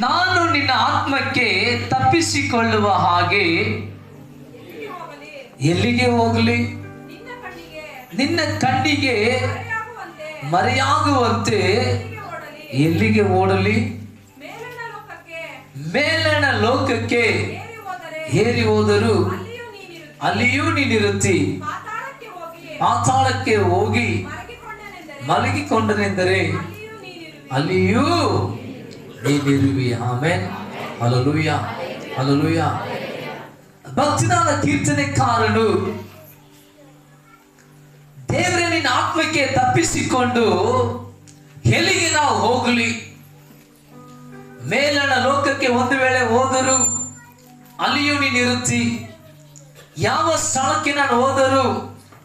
ನಾನು ನಿನ್ನ ಆತ್ಮಕ್ಕೆ ತಪ್ಪಿಸಿಕೊಳ್ಳುವ ಹಾಗೆ ಎಲ್ಲಿಗೆ ಹೋಗಲಿ? ನಿನ್ನ ಕಣ್ಣಿಗೆ ಮರೆಯಾಗುವಂತೆ ಎಲ್ಲಿಗೆ ಓಡಲಿ? ಮೇಲಣ ಲೋಕಕ್ಕೆ ಏರಿ ಹೋದರೂ ಅಲ್ಲಿಯೂ ನೀನಿರುತ್ತಿ. ಪಾತಾಳಕ್ಕೆ ಹೋಗಿ ಮಲಗಿಕೊಂಡನೆಂದರೆ ಅಲ್ಲಿಯೂ ನೀನಿರುವಿ. ಆಮೆನ್. Hallelujah, hallelujah. ಭಕ್ತಿನಾದ ಕೀರ್ತನೆಕಾರನು ದೇವರೇ ನಿನ್ನ ಆತ್ಮಕ್ಕೆ ತಪ್ಪಿಸಿಕೊಂಡು ಎಲ್ಲಿಗೆ ನಾವು ಹೋಗಲಿ? ಮೇಲಣ ಲೋಕಕ್ಕೆ ಒಂದು ವೇಳೆ ಹೋದರೂ ಅಲ್ಲಿಯೂ ನೀನಿರುತ್ತಿ. ಯಾವ ಸ್ಥಳಕ್ಕೆ ನಾನು ಹೋದರೂ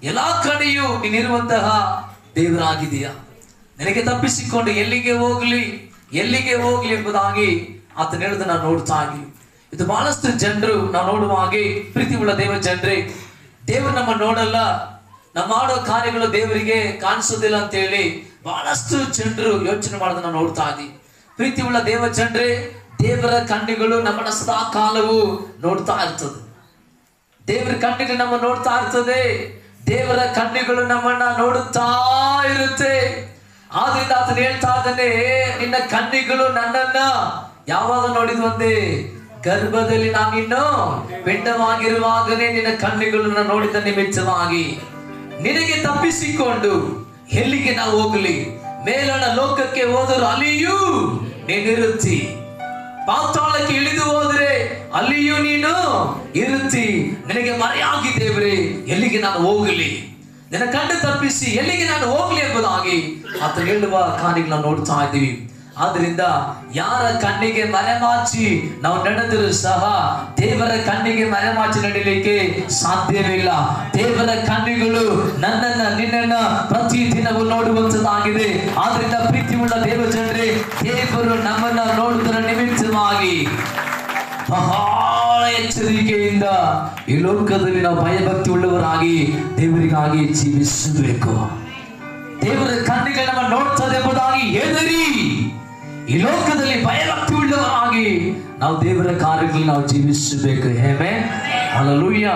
ಎಲ್ಲಾ ಕಡೆಯೂ ನೀನಿರುವಂತಹ ದೇವರಾಗಿದೆಯಾ? ನಿನಗೆ ತಪ್ಪಿಸಿಕೊಂಡು ಎಲ್ಲಿಗೆ ಹೋಗ್ಲಿ ಎಂಬುದಾಗಿ ಆತನ ಹೇಳುದು ನಾವು ನೋಡ್ತಾ ಇದ್ದೀವಿ. ಇದು ಬಹಳಷ್ಟು ಜನರು ನಾವು ನೋಡುವ ಹಾಗೆ, ಪ್ರೀತಿ ಉಳ್ಳ ದೇವ ಜನರೇ, ದೇವರು ನಮ್ಮ ನೋಡಲ್ಲ, ನಮ್ಮ ಮಾಡೋ ಕಾರ್ಯಗಳು ದೇವರಿಗೆ ಕಾಣಿಸೋದಿಲ್ಲ ಅಂತ ಹೇಳಿ ಬಹಳಷ್ಟು ಜನರು ಯೋಚನೆ ಮಾಡೋದನ್ನ ನಾವು ನೋಡ್ತಾ ಇದ್ದೀವಿ. ಪ್ರೀತಿ ಉಳ್ಳ ದೇವ ಜನರೇ, ದೇವರ ಕಣ್ಣುಗಳು ನಮ್ಮನ್ನ ಸದಾ ಕಾಲವು ನೋಡ್ತಾ ಇರ್ತದೆ. ದೇವರ ಕಣ್ಣುಗಳು ನಮ್ಮ ನೋಡ್ತಾ ಇರ್ತದೆ. ದೇವರ ಕಣ್ಣುಗಳು ನಮ್ಮನ್ನ ನೋಡುತ್ತಾ ಇರುತ್ತೆ. ಆದ್ರಿಂದ ಆತನ ಹೇಳ್ತಾ ಇದ್ದಾನೆ, ನಿನ್ನ ಕಣ್ಣುಗಳು ನನ್ನನ್ನ ಯಾವಾಗ ನೋಡಿದ್ವಂತೆ? ಗರ್ಭದಲ್ಲಿ ನಾನಿನ್ನು ಪಿಂಡವಾಗಿರುವಾಗನೇ ನಿನ್ನ ಕಣ್ಣುಗಳನ್ನು ನೋಡಿದ ನಿಮಿತ್ತವಾಗಿ ನಿನಗೆ ತಪ್ಪಿಸಿಕೊಂಡು ಎಲ್ಲಿಗೆ ನಾವು ಹೋಗಲಿ? ಮೇಲಣ ಲೋಕಕ್ಕೆ ಹೋದರೂ ಅಲ್ಲಿಯೂ ನೀನಿರುತ್ತಿ. ಪಾತಾಳಕ್ಕೆ ಇಳಿದು ಹೋದ್ರೆ ಅಲ್ಲಿಯೂ ನೀನು ಇರುತ್ತಿ. ನಿನಗೆ ಮರೆಯಾಗಿ ದೇವರೇ ಎಲ್ಲಿಗೆ ನಾನು ಹೋಗಲಿ? ನಿನ್ನ ಕಣ್ಣು ತಪ್ಪಿಸಿ ಎಲ್ಲಿಗೆ ನಾನು ಹೋಗ್ಲಿ ಎಂಬುದಾಗಿ ಆತ ಹೇಳುವ ಕಾರ್ಯಗಳನ್ನ ನೋಡ್ತಾ ಇದ್ದೀವಿ. ಆದ್ರಿಂದ ಯಾರ ಕಣ್ಣಿಗೆ ಮರೆಮಾಚಿ ನಾವು ನಡೆದರೂ ಸಹ ದೇವರ ಕಣ್ಣಿಗೆ ಮರೆಮಾಚಿ ನಡೀಲಿಕ್ಕೆ ಸಾಧ್ಯವಿಲ್ಲ. ದೇವರ ಕಣ್ಣುಗಳು ನನ್ನನ್ನ ನಿನ್ನನ್ನ ಪ್ರತಿ ದಿನವೂ ನೋಡುವಂತದ್ದಾಗಿದೆ. ಆದ್ರಿಂದ ಪ್ರೀತಿ ಉಳ್ಳ ದೇವ ಜನರೇ, ದೇವರು ನಮ್ಮನ್ನ ನೋಡುವುದರ ನಿಮಿತ್ತವಾಗಿ ಬಹಳ ಎಚ್ಚರಿಕೆಯಿಂದ ಈ ಲೋಕದಲ್ಲಿ ನಾವು ಭಯಭಕ್ತಿ ಉಳ್ಳವರಾಗಿ ದೇವರಿಗಾಗಿ ಜೀವಿಸಬೇಕು. ದೇವರ ಕಣ್ಣಿಗೆ ನಮ್ಮ ನೋಡ್ತದೆ ಎಂಬುದಾಗಿ ಹೆದರಿ ಈ ಲೋಕದಲ್ಲಿ ಭಯಭಕ್ತಿ ಉಳ್ಳವರಾಗಿ ನಾವು ದೇವರ ಕಾರ್ಯಗಳಲ್ಲಿ ನಾವು ಜೀವಿಸಬೇಕು. ಆಮೆನ್. ಹಲ್ಲೆಲೂಯಾ.